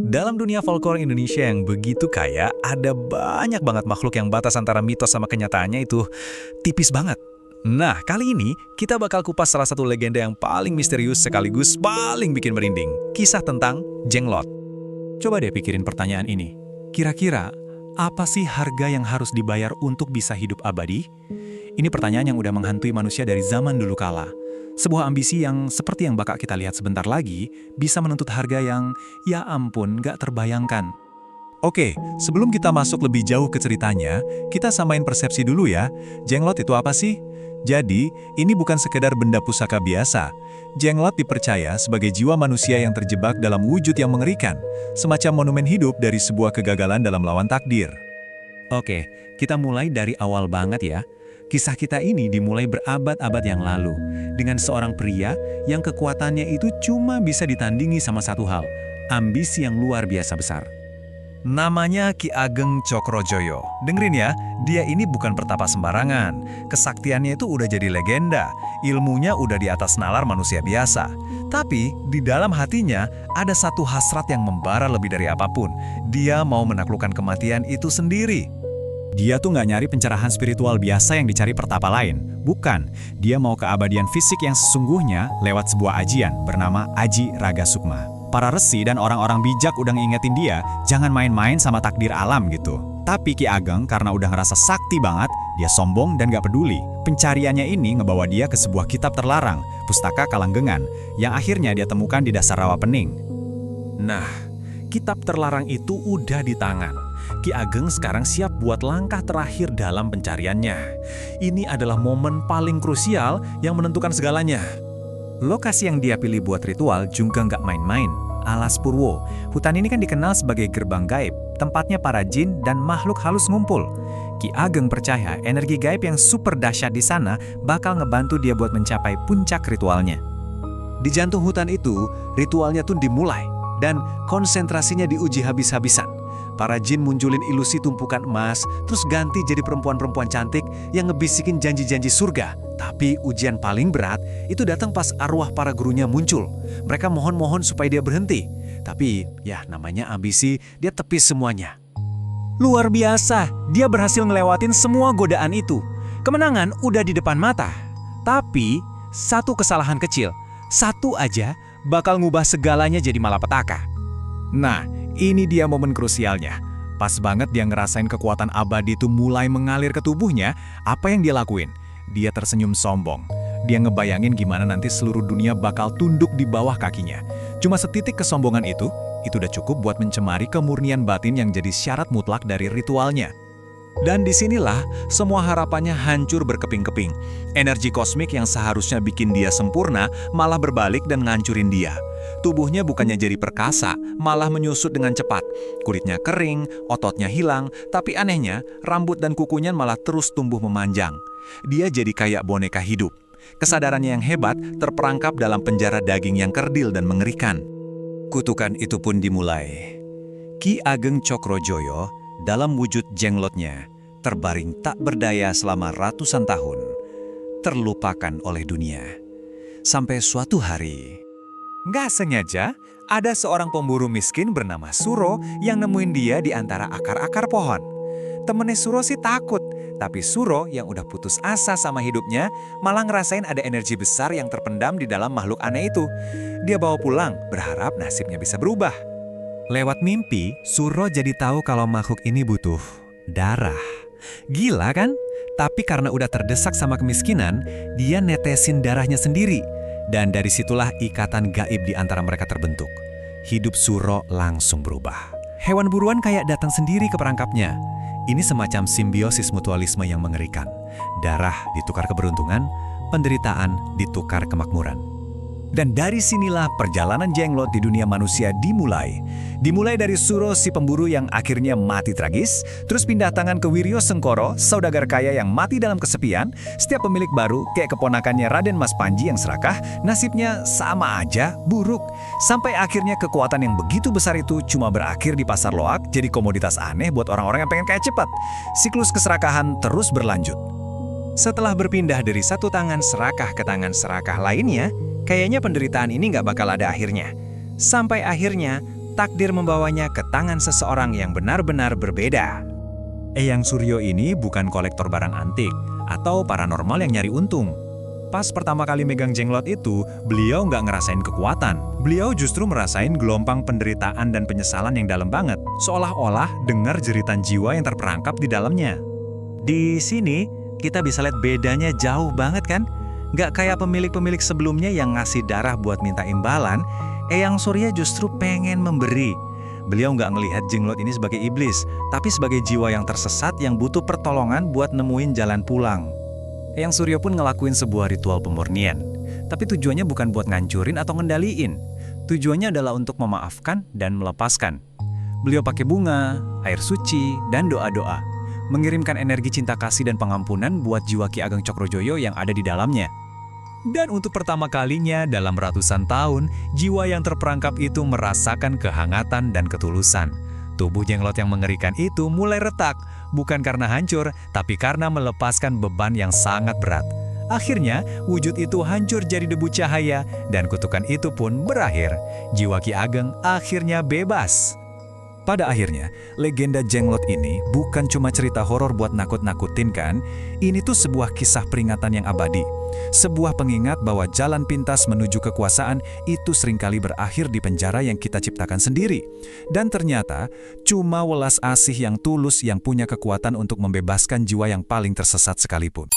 Dalam dunia folklore Indonesia yang begitu kaya, ada banyak banget makhluk yang batas antara mitos sama kenyataannya itu tipis banget. Nah, kali ini kita bakal kupas salah satu legenda yang paling misterius sekaligus paling bikin merinding. Kisah tentang Jenglot. Coba deh pikirin pertanyaan ini. Kira-kira, apa sih harga yang harus dibayar untuk bisa hidup abadi? Ini pertanyaan yang udah menghantui manusia dari zaman dulu kala. Sebuah ambisi yang seperti yang bakal kita lihat sebentar lagi, bisa menuntut harga yang, ya ampun, gak terbayangkan. Oke, sebelum kita masuk lebih jauh ke ceritanya, kita samain persepsi dulu ya. Jenglot itu apa sih? Jadi, ini bukan sekedar benda pusaka biasa. Jenglot dipercaya sebagai jiwa manusia yang terjebak dalam wujud yang mengerikan, semacam monumen hidup dari sebuah kegagalan dalam lawan takdir. Oke, kita mulai dari awal banget ya. Kisah kita ini dimulai berabad-abad yang lalu, dengan seorang pria yang kekuatannya itu cuma bisa ditandingi sama satu hal, ambisi yang luar biasa besar. Namanya Ki Ageng Cokrojoyo. Dengerin ya, dia ini bukan pertapa sembarangan. Kesaktiannya itu udah jadi legenda, ilmunya udah di atas nalar manusia biasa. Tapi di dalam hatinya ada satu hasrat yang membara lebih dari apapun. Dia mau menaklukkan kematian itu sendiri. Dia tuh nggak nyari pencerahan spiritual biasa yang dicari pertapa lain. Bukan, dia mau keabadian fisik yang sesungguhnya lewat sebuah ajian bernama Aji Raga Sukma. Para resi dan orang-orang bijak udah ngingetin dia, jangan main-main sama takdir alam gitu. Tapi Ki Ageng karena udah ngerasa sakti banget, dia sombong dan gak peduli. Pencariannya ini ngebawa dia ke sebuah kitab terlarang, Pustaka Kalanggengan, yang akhirnya dia temukan di dasar rawa pening. Nah, kitab terlarang itu udah di tangan. Ki Ageng sekarang siap buat langkah terakhir dalam pencariannya. Ini adalah momen paling krusial yang menentukan segalanya. Lokasi yang dia pilih buat ritual juga nggak main-main, Alas Purwo. Hutan ini kan dikenal sebagai gerbang gaib, tempatnya para jin dan makhluk halus ngumpul. Ki Ageng percaya energi gaib yang super dahsyat di sana bakal ngebantu dia buat mencapai puncak ritualnya. Di jantung hutan itu, ritualnya tuh dimulai, dan konsentrasinya diuji habis-habisan. Para jin munculin ilusi tumpukan emas, terus ganti jadi perempuan-perempuan cantik yang ngebisikin janji-janji surga. Tapi ujian paling berat itu datang pas arwah para gurunya muncul. Mereka mohon-mohon supaya dia berhenti. Tapi ya namanya ambisi, dia tepis semuanya. Luar biasa, dia berhasil ngelewatin semua godaan itu. Kemenangan udah di depan mata. Tapi satu kesalahan kecil, satu aja bakal ngubah segalanya jadi malapetaka. Nah, ini dia momen krusialnya. Pas banget dia ngerasain kekuatan abadi itu mulai mengalir ke tubuhnya, apa yang dia lakuin? Dia tersenyum sombong. Dia ngebayangin gimana nanti seluruh dunia bakal tunduk di bawah kakinya. Cuma setitik kesombongan itu udah cukup buat mencemari kemurnian batin yang jadi syarat mutlak dari ritualnya. Dan disinilah semua harapannya hancur berkeping-keping. Energi kosmik yang seharusnya bikin dia sempurna malah berbalik dan ngancurin dia. Tubuhnya bukannya jadi perkasa, malah menyusut dengan cepat. Kulitnya kering, ototnya hilang, tapi anehnya rambut dan kukunya malah terus tumbuh memanjang. Dia jadi kayak boneka hidup. Kesadarannya yang hebat terperangkap dalam penjara daging yang kerdil dan mengerikan. Kutukan itu pun dimulai. Ki Ageng Cokrojoyo dalam wujud jenglotnya terbaring tak berdaya selama ratusan tahun, terlupakan oleh dunia. Sampai suatu hari, nggak sengaja, ada seorang pemburu miskin bernama Suro yang nemuin dia di antara akar-akar pohon. Temennya Suro sih takut, tapi Suro yang udah putus asa sama hidupnya malah ngerasain ada energi besar yang terpendam di dalam makhluk aneh itu. Dia bawa pulang, berharap nasibnya bisa berubah. Lewat mimpi, Suro jadi tahu kalau makhluk ini butuh darah. Gila kan? Tapi karena udah terdesak sama kemiskinan, dia netesin darahnya sendiri. Dan dari situlah ikatan gaib di antara mereka terbentuk. Hidup Suro langsung berubah. Hewan buruan kayak datang sendiri ke perangkapnya. Ini semacam simbiosis mutualisme yang mengerikan. Darah ditukar keberuntungan, penderitaan ditukar kemakmuran. Dan dari sinilah perjalanan jenglot di dunia manusia dimulai. Dimulai dari Suro si pemburu yang akhirnya mati tragis, terus pindah tangan ke Wiryo Sengkoro, saudagar kaya yang mati dalam kesepian. Setiap pemilik baru, kayak keponakannya Raden Mas Panji yang serakah, nasibnya sama aja, buruk. Sampai akhirnya kekuatan yang begitu besar itu cuma berakhir di pasar loak, jadi komoditas aneh buat orang-orang yang pengen kaya cepat. Siklus keserakahan terus berlanjut. Setelah berpindah dari satu tangan serakah ke tangan serakah lainnya, kayaknya penderitaan ini nggak bakal ada akhirnya. Sampai akhirnya, takdir membawanya ke tangan seseorang yang benar-benar berbeda. Eyang Suryo ini bukan kolektor barang antik atau paranormal yang nyari untung. Pas pertama kali megang jenglot itu, beliau nggak ngerasain kekuatan. Beliau justru merasain gelombang penderitaan dan penyesalan yang dalam banget, seolah-olah dengar jeritan jiwa yang terperangkap di dalamnya. Di sini, kita bisa lihat bedanya jauh banget kan? Nggak kayak pemilik-pemilik sebelumnya yang ngasih darah buat minta imbalan, Eyang Surya justru pengen memberi. Beliau nggak ngelihat jenglot ini sebagai iblis, tapi sebagai jiwa yang tersesat yang butuh pertolongan buat nemuin jalan pulang. Eyang Suryo pun ngelakuin sebuah ritual pemurnian. Tapi tujuannya bukan buat ngancurin atau ngendaliin. Tujuannya adalah untuk memaafkan dan melepaskan. Beliau pakai bunga, air suci, dan doa-doa. Mengirimkan energi cinta kasih dan pengampunan buat jiwa Ki Ageng Cokrojoyo yang ada di dalamnya. Dan untuk pertama kalinya dalam ratusan tahun, jiwa yang terperangkap itu merasakan kehangatan dan ketulusan. Tubuh jenglot yang mengerikan itu mulai retak, bukan karena hancur, tapi karena melepaskan beban yang sangat berat. Akhirnya, wujud itu hancur jadi debu cahaya, dan kutukan itu pun berakhir. Jiwa Ki Ageng akhirnya bebas. Pada akhirnya, legenda jenglot ini bukan cuma cerita horor buat nakut-nakutin kan? Ini tuh sebuah kisah peringatan yang abadi. Sebuah pengingat bahwa jalan pintas menuju kekuasaan itu seringkali berakhir di penjara yang kita ciptakan sendiri. Dan ternyata, cuma welas asih yang tulus yang punya kekuatan untuk membebaskan jiwa yang paling tersesat sekalipun.